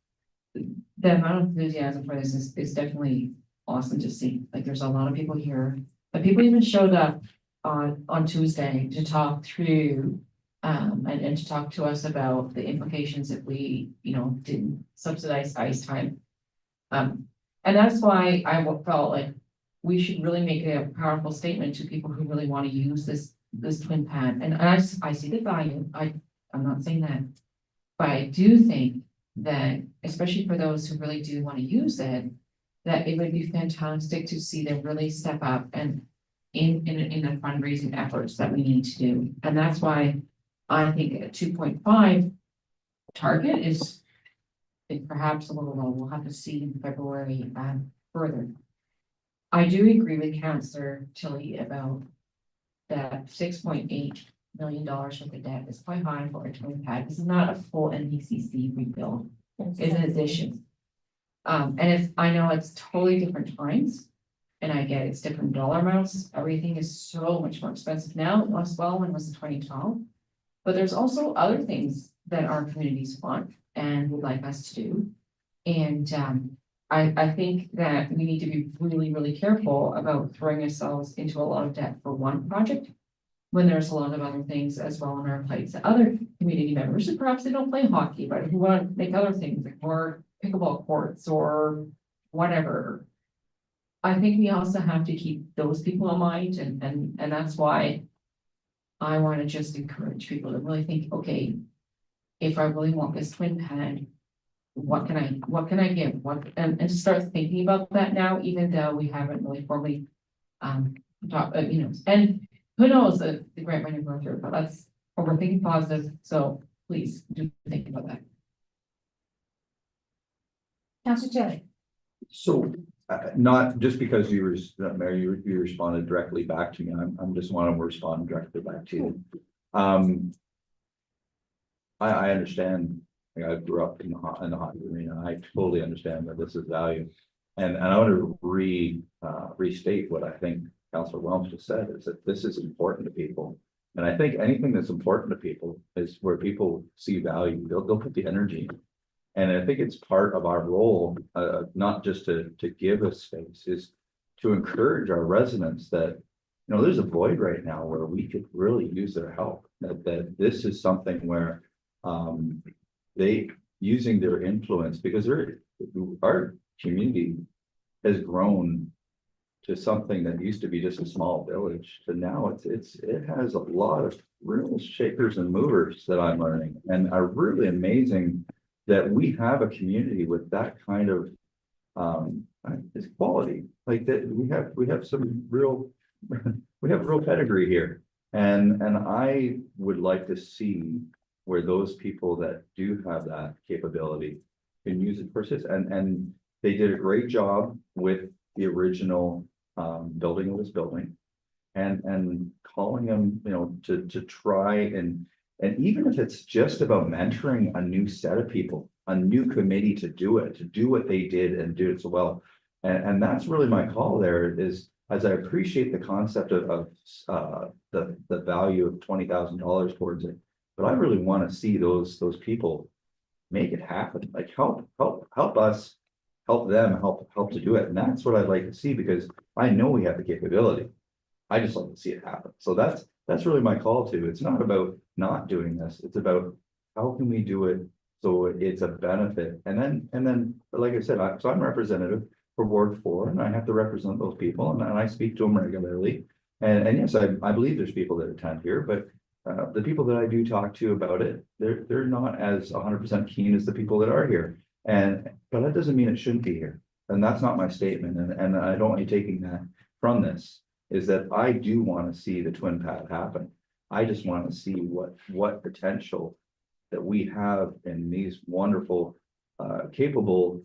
the amount of enthusiasm for this is definitely awesome to see. Like, there's a lot of people here, but people even showed up on Tuesday to talk through and to talk to us about the implications if we, didn't subsidize ice time. And that's why I felt like we should really make a powerful statement to people who really want to use this twin pad. And I see the value. I'm not saying that, but I do think that, especially for those who really do want to use it, that it would be fantastic to see them really step up and in the fundraising efforts that we need to do. And that's why I think a 2.5 target is perhaps a little low. We'll have to see in February further. I do agree with Councillor Tilley about that $6.8 million worth of debt is quite high for a twin pad. This is not a full NBCC rebuild. It's an addition. And I know it's totally different times, and I get it's different dollar amounts. Everything is so much more expensive now as well when it was in 2012. But there's also other things that our communities want and would like us to do. And I think that we need to be really, really careful about throwing ourselves into a lot of debt for one project when there's a lot of other things as well on our plates. Other community members who perhaps they don't play hockey, but who want to make other things like more pickleball courts or whatever. I think we also have to keep those people in mind, and that's why I want to just encourage people to really think, okay, if I really want this twin pad, what can I give? And to start thinking about that now, even though we haven't really formally talked, and who knows the grant might go through, but we're thinking positive. So please do think about that. Councilor Tilley? So, not just because you responded directly back to me, I'm just want to respond directly back to you. I understand. I grew up in the hockey arena. I totally understand that this is value, and I want to restate what I think Councilor Wells just said, is that this is important to people, and I think anything that's important to people is where people see value. They'll put the energy in. And I think it's part of our role, not just to give a space, is to encourage our residents that, there's a void right now where we could really use their help. That this is something where they using their influence, because our community has grown to something that used to be just a small village to now it has a lot of real shakers and movers that I'm learning, and are really amazing that we have a community with that kind of it's quality, like that we have some real real pedigree here, and I would like to see where those people that do have that capability can use it for this, and they did a great job with the original building of this building, and calling them to try and even if it's just about mentoring a new set of people, a new committee to do what they did and do it so well. And that's really my call there is, as I appreciate the concept of the value of $20,000 towards it. But I really want to see those people make it happen, like help us, help them, help to do it. And that's what I'd like to see, because I know we have the capability. I just like to see it happen. So that's really my call to. It's not about not doing this. It's about how can we do it so it's a benefit. And then, like I said, so I'm representative for Ward 4, and I have to represent those people, and I speak to them regularly. And yes, I believe there's people that attend here, but the people that I do talk to about it, they're not as 100% keen as the people that are here. But that doesn't mean it shouldn't be here. And that's not my statement. And I don't want you taking that from this, is that I do want to see the twin path happen. I just want to see what potential that we have in these wonderful, capable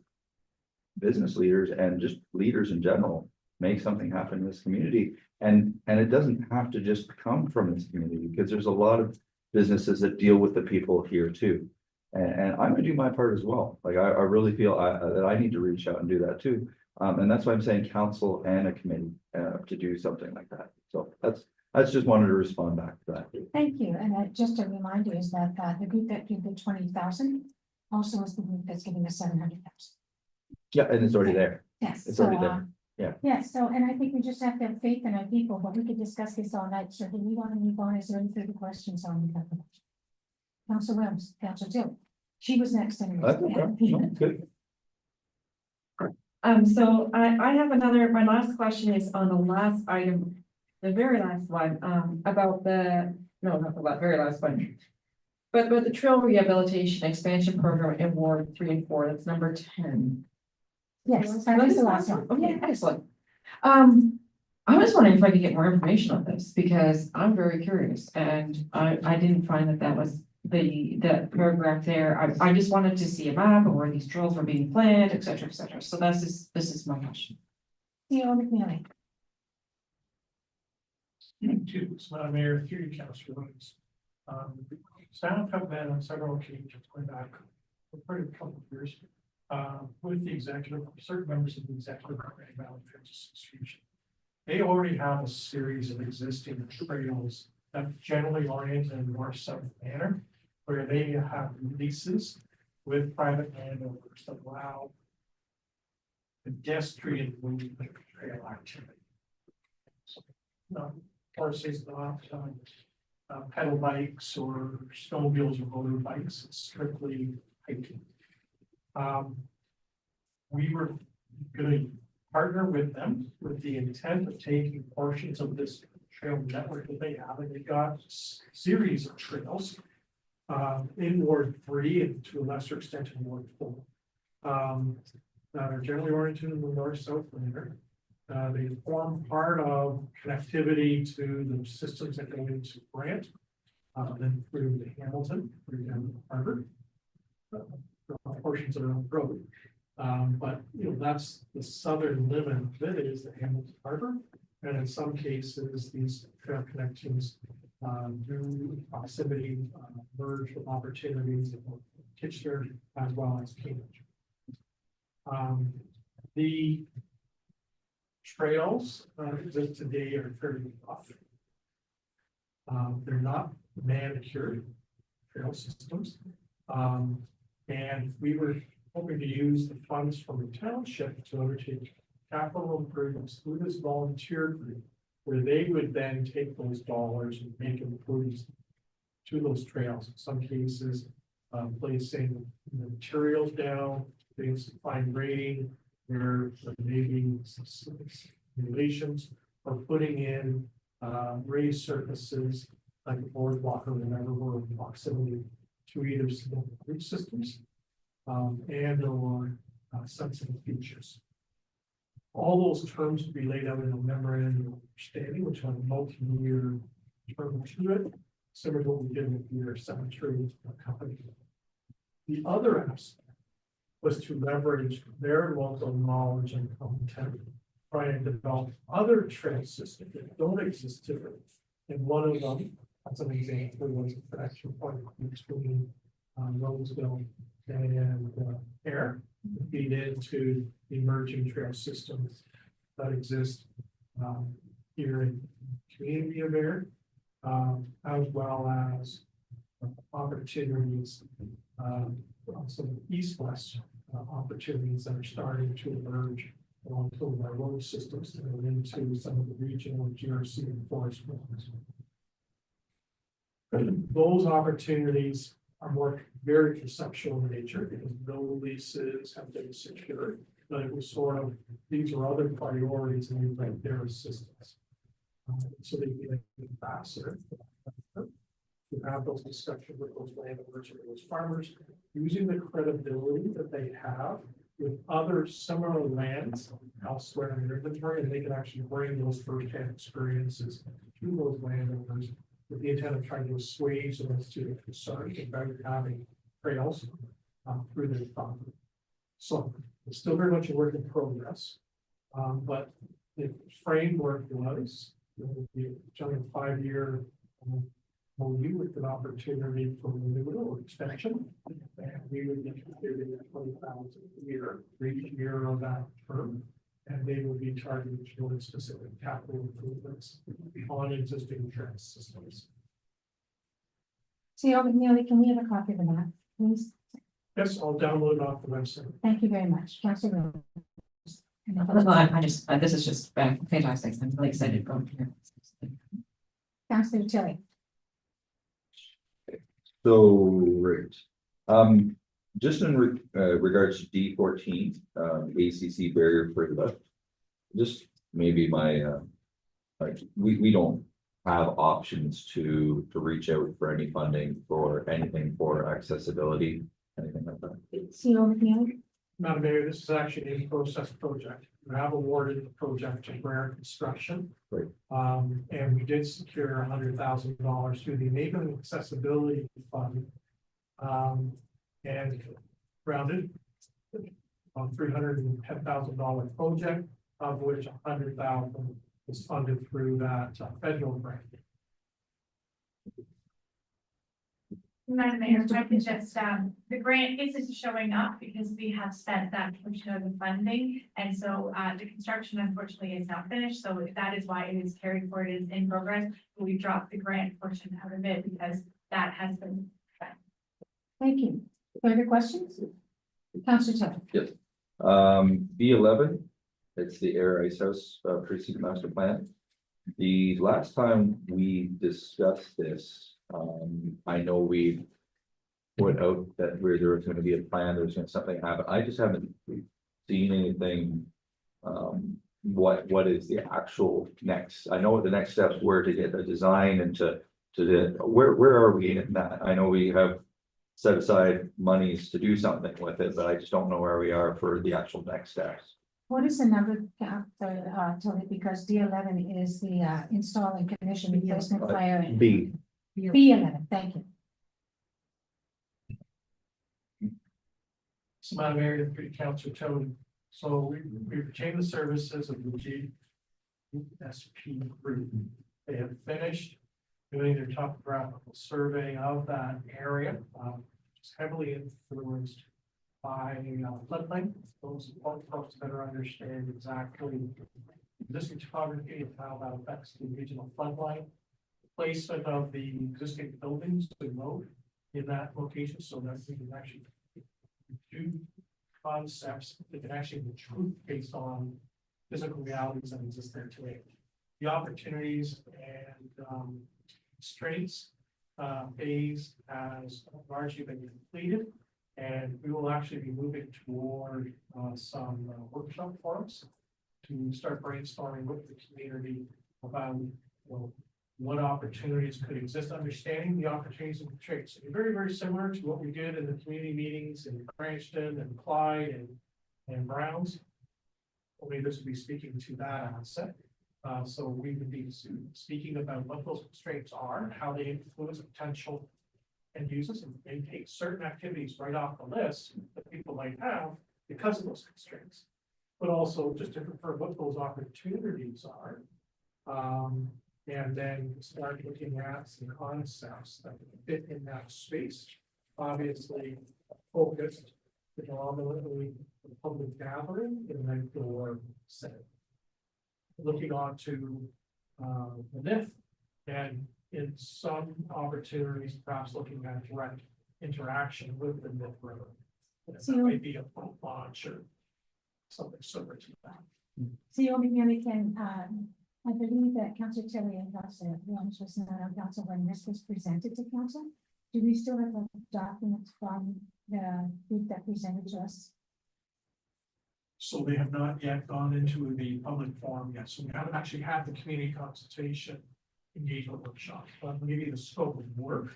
business leaders and just leaders in general make something happen in this community. And it doesn't have to just come from this community, because there's a lot of businesses that deal with the people here too. And I'm gonna do my part as well. Like, I really feel that I need to reach out and do that too. And that's why I'm saying council and a committee to do something like that. So that's just wanted to respond back to that. Thank you, and just a reminder is that the group that did the 20,000 also is the group that's giving us 700,000. Yeah, and it's already there. Yes. It's so, already there. Yeah. Yes, so, and I think we just have to have faith in our people, but we could discuss this all night, so do we want to move on? Is there any further questions on the Council Williams, Council Jill? She was next anyway. That's okay. No, good. So I have my last question is on the last item, the very last one, about not the very last one. But the trail rehabilitation expansion program in Ward 3 and 4, that's number 10. Yes, that is the last one. Okay, excellent. I was wondering if I could get more information on this, because I'm very curious, and I didn't find that was the paragraph there. I just wanted to see a map of where these trails were being planned, et cetera, et cetera. So this is my question. Theo McNally. Two, it's not a mayor, through you, Councilor Williams. Staff have been on several occasions going back for quite a couple of years. With the executive, certain members of the executive Grand Valley Transit Association. They already have a series of existing trails that generally oriented in north-south manner, where they have leases with private landowners that allow pedestrian movement trail activity. So, horses, not pedal bikes or snowmobiles or motor bikes, it's strictly hiking. We were gonna partner with them with the intent of taking portions of this trail network that they have, and they've got a series of trails in Ward 3 and to a lesser extent in Ward 4 that are generally oriented in the north-south manner. They form part of connectivity to the systems that go into Grant, then through the Hamilton, through down to Harvard. Portions of the road. But that's the southern limit of it is the Hamilton Harbor. And in some cases, these trail connections do proximity merge with opportunities in Kitchener as well as Cambridge. The trails that today are fairly rough. They're not manicured trail systems. And we were hoping to use the funds from the township to undertake capital improvements through this volunteer group, where they would then take those dollars and make improvements to those trails. In some cases, placing materials down, doing some fine grading, where maybe some simulations, or putting in raised surfaces like a boardwalk or whatever, were in proximity to either root systems and or sensitive features. All those terms will be laid out in a memorandum of understanding, which have a multi-year term to it, similar to what we did with your cemetery company. The other aspect was to leverage their local knowledge and content, try and develop other trail systems that don't exist today. And one of them, as an example, was a connection point between Roseville and Air, feed into the emerging trail systems that exist here in the community of Air, as well as opportunities, some east-west opportunities that are starting to emerge along some of our road systems and into some of the regional GRC and forest plans. Those opportunities are more very conceptual in nature because no leases have been secured, but it was sort of, these are other priorities and we like their assistance. So they can be faster. To have those discussions with those landowners and those farmers, using the credibility that they have with other similar lands elsewhere in their inventory, and they can actually bring those firsthand experiences to those landowners with the intent of trying to assuage those to their concerns about having trails through their property. So it's still very much a work in progress, but the framework was the 5-year MOU with an opportunity for renewal or extension, and we would be contributing 20,000 a year for each year of that term, and they would be targeting really specific capital improvements on existing transit systems. CEO McNeely, can we have a copy of the map, please? Yes, I'll download it off the website. Thank you very much, Councilor. I just, this is just fantastic. I'm really excited going here. Councilor Tilly. So, right. Just in regards to D14, ACC barrier for the, just maybe my, like, we don't have options to reach out for any funding for anything for accessibility, anything like that. CEO McNeely. Madam Mayor, this is actually a process project. We have awarded the project to Rare Construction. Right. And we did secure $100,000 through the Enabling Accessibility Fund. And rounded on $310,000 project, of which $100,000 is funded through that federal grant. Madam Mayor, if I could just, the grant isn't showing up because we have spent that portion of the funding. And so the construction unfortunately is not finished. So that is why it is carried forward, it is in progress. But we dropped the grant portion out of it because that has been spent. Thank you. Further questions? Councilor Tilly. Yes. B11, it's the Air Ice House precinct master plan. The last time we discussed this, I know we put out that where there was going to be a plan, there was going to something happen. I just haven't seen anything. What is the actual next? I know what the next steps were to get the design and to the where are we in that? I know we have set aside monies to do something with it, but I just don't know where we are for the actual next steps. What is the number, Tilly, because D11 is the install and commission replacement fire. B. B11, thank you. So Madam Mayor, Councilor Tony. So we retained the services of the GSP group. They have finished doing their topographical survey of that area, which is heavily influenced by floodplain. Those folks better understand exactly existing topography and how that affects the regional floodline. Placement of the existing buildings to load in that location so that we can actually do concepts that can actually be true based on physical realities that exist there today. The opportunities and constraints phase has largely been completed, and we will actually be moving toward some workshop forums to start brainstorming with the community about what opportunities could exist, understanding the opportunities and constraints. So very, very similar to what we did in the community meetings in Cranston and Clyde and Browns. Only this will be speaking to that asset. So we would be speaking about what those constraints are, how they influence potential end users, and take certain activities right off the list that people might have because of those constraints. But also just to confirm what those opportunities are. And then start looking at some concepts that fit in that space. Obviously, focused predominantly a public gathering in an outdoor setting. Looking on to the NIF, and in some opportunities, perhaps looking at direct interaction with the NIF road. And that might be a boat launch or something similar to that. So you can, I believe that Council Terry and Council Williams was not on council when this was presented to council. Do we still have the documents from the group that presented to us? So they have not yet gone into the public forum yet, so we haven't actually had the community consultation engagement workshop, but maybe the scope of work.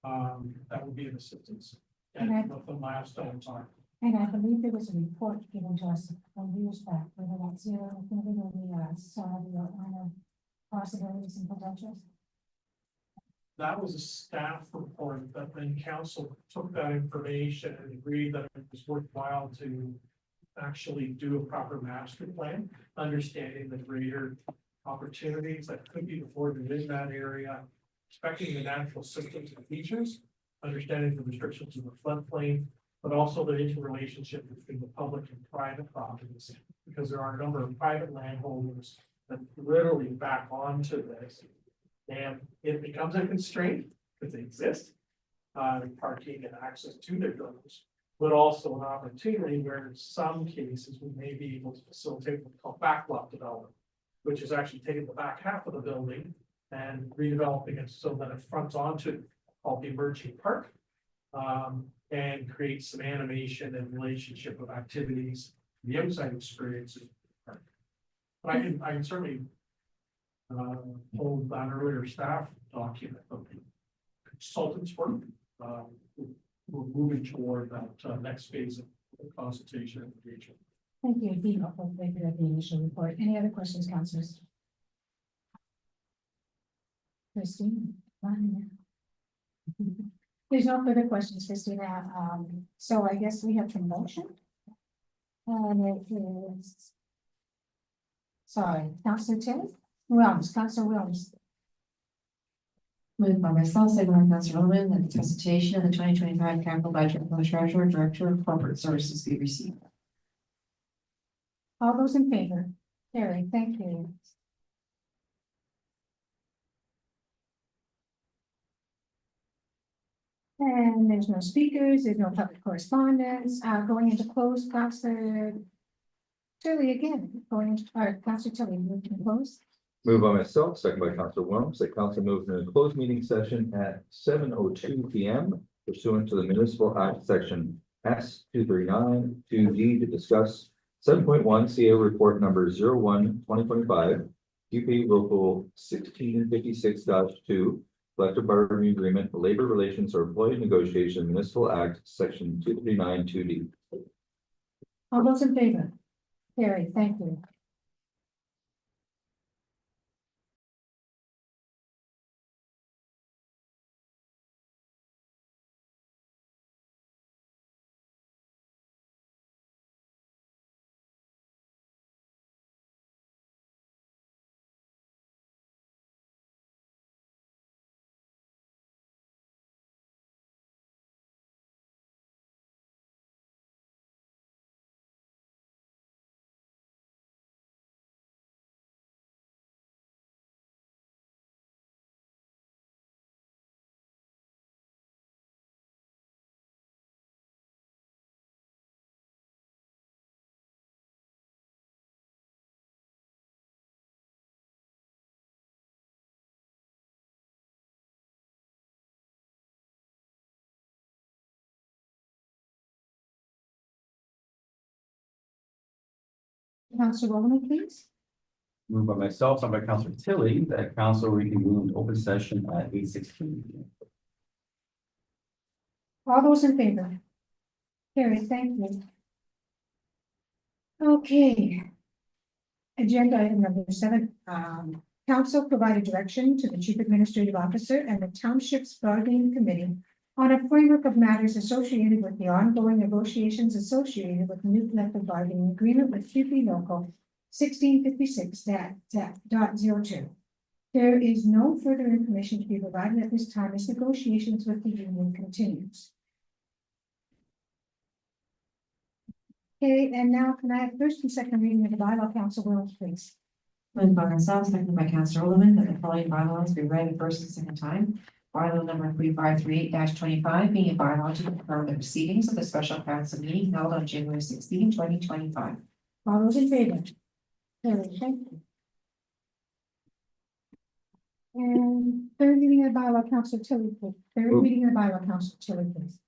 That would be an assistance, and what the milestones are. And I believe there was a report given to us from years back, whether that's zero, maybe we saw the outline of possibilities and potentials. That was a staff report, but then council took that information and agreed that it was worthwhile to actually do a proper master plan, understanding the greater opportunities that could be afforded in that area, respecting the natural systems and features, understanding the restrictions of the floodplain, but also the interrelationship between the public and private properties, because there are a number of private landholders that literally back onto this. And it becomes a constraint because they exist, parking and access to their buildings, but also an opportunity where in some cases we may be able to facilitate what's called backlot development, which is actually taking the back half of the building and redeveloping it so that it fronts onto called the emerging park. And create some animation and relationship of activities, the outside experiences. But I can certainly hold that earlier staff document of the consultants work. We're moving toward that next phase of consultation and engagement. Thank you, Dean, for the initial report. Any other questions, councilors? Christine? There's no further questions, Christina. So I guess we have a motion. And it is. Sorry, Councilor Tim? Councilor Williams. Moved by myself, second by Councilor Roman, that the presentation of the 2025 capital budget from the Treasurer, Director of Corporate Services be received. All those in favor? Carrie, thank you. And there's no speakers, there's no public correspondence, going into closed, Councilor Tilly again, Councilor Tilly, move to close. Moved by myself, second by Councilor Williams, that council moves into a closed meeting session at 7:02 p.m. pursuant to the Municipal Act Section S 239 2D to discuss 7.1 CA Report Number 01/2025, UP Local 1656-2, Collective Bargaining Agreement, Labor Relations or Employee Negotiation, Municipal Act Section 239 2D. All those in favor? Carrie, thank you. Councilor Rowland, please. Moved by myself, signed by Councilor Tilly, that council reconvene in open session at 8:16. All those in favor? Carrie, thank you. Okay. Agenda item number 7, council provided direction to the chief administrative officer and the township's bargaining committee on a framework of matters associated with the ongoing negotiations associated with the new collective bargaining agreement with QP Local 1656.02. There is no further information to be provided at this time as negotiations with the union continues. Okay, and now can I have first and second reading of the bylaw, Council Williams, please? Moved by myself, seconded by Councillor Holman, that the following bylaws be read the first and second time. Bylaw number 3538-25, being a bylaw to confirm the proceedings of the special council meeting held on January 16, 2025. All those in favor? Carried, thank you. And third reading of the bylaw, Council Tilly, please. Third Move. reading of the bylaw, Council Tilly, please.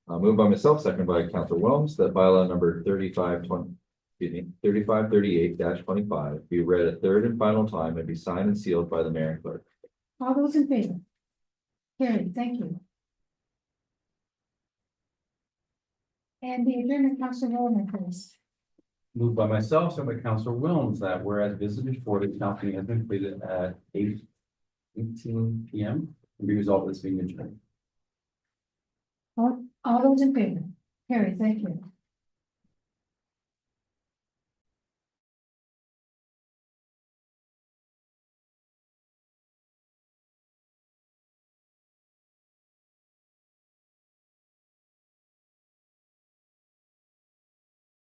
Moved by myself, seconded by Councillor Williams, that bylaw number 3538-25 be read a third and final time and be signed and sealed by the mayor and clerk. All those in favor? Carried, thank you. And the adjournment, Council Holman, please. Moved by myself, second by Councillor Wilms, that whereas business before the council meeting has been completed at 8:18 PM, and be resolved this being adjourned. All those in favor? Carried, thank you.